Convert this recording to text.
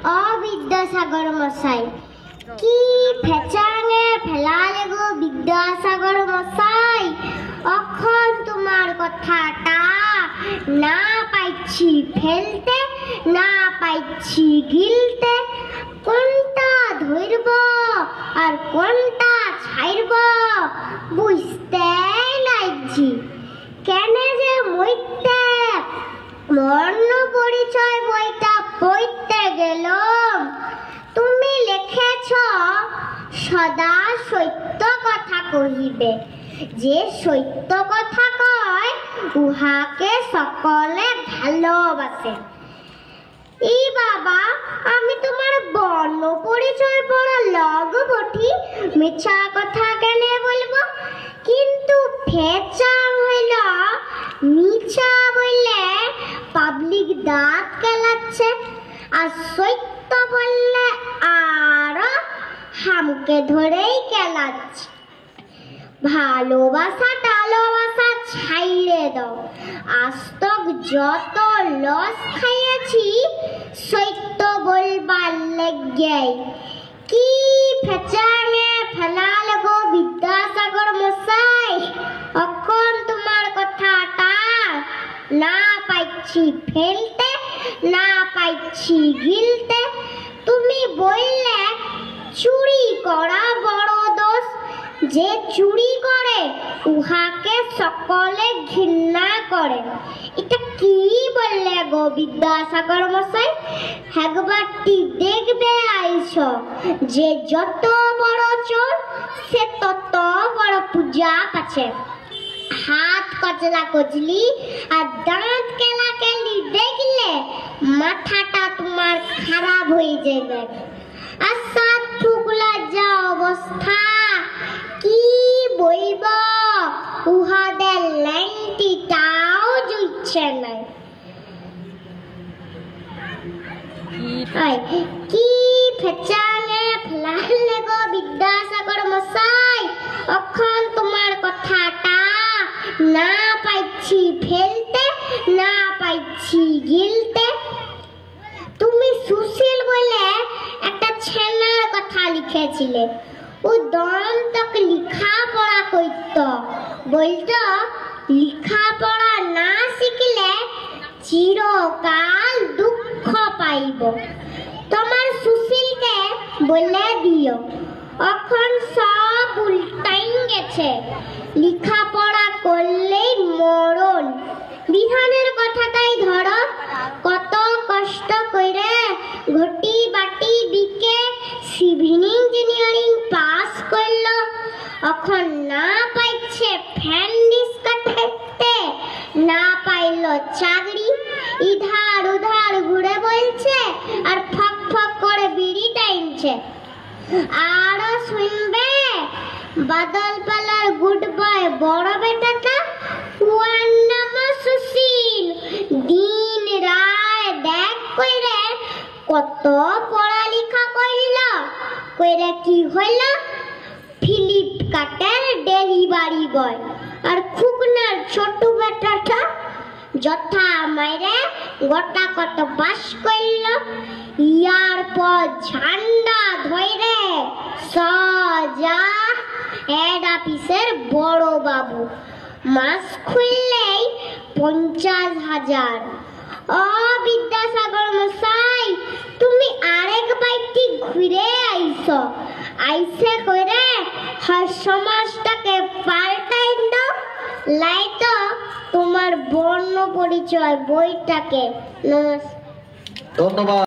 বিদ্যাসাগর মশাই, কি ফেচাঙে ফেলালে গো বিদ্যাসাগর মশাই। অখন তোমার কথাটা না পাইছি ফেলতে, না পাইছি গিলতে। কোনটা ধরব আর কোনটা ছাইরব বুঝতে লাগছি। কেন যে মইতে বর্ণ পরিচয় বইটা পড়তে গেলাম, তুমি লিখেছ সদা সত্য কথা কহিবে, যে সত্য কথা কয় উহাকে সকলে ভালোবাসে। এই বাবা, আমি তোমার বর্ণ পরিচয় পড়া লগ বটি, মিছা কথা কেন বলবো? কিন্তু ফেচাং হইল মিছা বললে পাবলিক দাঁত কেলাচ্ছে, আর সত্য বললে আর হামকে ধরেই কেলাচ্ছে। ভালোবাসা টালোবাসা ছাইড়ে দাও। আজ তক যত লস খাইয়েছি সত্য বলবার লেগে। কি ফেচাঙে ফেলাল গো বিদ্যাসাগর মশাই। এখন তোমার কথাটা না পাইছি ফেলতে, না পাইছি গিলতে। তুমি বললে চুরি করা বড় দোষ, যে চুরি করে উহাকে সকলে ঘৃণা করে। এটা কি বললে গো বিদ্যাসাগর মশাই? একবারটি দেখবে আইস যে যত বড় চোর সে তত বড় পূজা পাচ্ছে। হাত কচলা কচলি আর দাঁত কেলা কেলি দেখলে মাথাটা তোমার খারাপ হয়ে যাবে। আর সাত ঠুকলা যা অবস্থা, কি বইব উহাদের ল্যাংটিটাও জুইছে না। কি ফেচাঙে ফেলালে গো বিদ্যাসাগর মশাই। এখন তোমার কথাটা না পাইছি ফেলতে, না পাইছি গিলতে। তুমি সুশীল বলে একটা ছেলের কথা লিখেছিলে। ও দম তক লিখা পড়া করত, বলতো লিখা পড়া না শিখলে চিরকাল দুঃখ পাইব। তোমার সুশীলকে বলে দিও এখন সব উল্টাই গেছে, লিখা পড়া করলেই মরণ। বিধানের কথাটাই ধরো, কত কষ্ট করে ঘটি বাটি বিকে সিভিল ইঞ্জিনিয়ারিং পাস করলো, এখন না পাইছে ফ্যান ডিসকাতে, না পাইলো চাকরি, ইধার উধার ঘুরে বলছে আর ফক ফক করে বিড়ি টাইমছে। আরো শুনবে বাদল পালার গুড বয় বড় বেটাটা, ওর নাম সুশীল। দিন রায় দেখ কইরে কত পড়ালেখা করল, কইরে কি হইল ফ্লিপকার্টের ডেলিভারি বয়। আর খুকনার ছোট বেটাটা যথা মাইরে গোটা কত পাস করল, ইয়ার পর ঝান্ডা ধরে সজা হেড অফিসের বড় বাবু। মাস খুললেই 50,000। ও বিদ্যাসাগর মশাই, তুমি আরেক বাইটি ঘুরে আইস, আইসে করে সমাজটাকে পাল্টাই দাও, লাইতো তোমার বর্ণ পরিচয় বইটাকে। নমস্কার। ধন্যবাদ।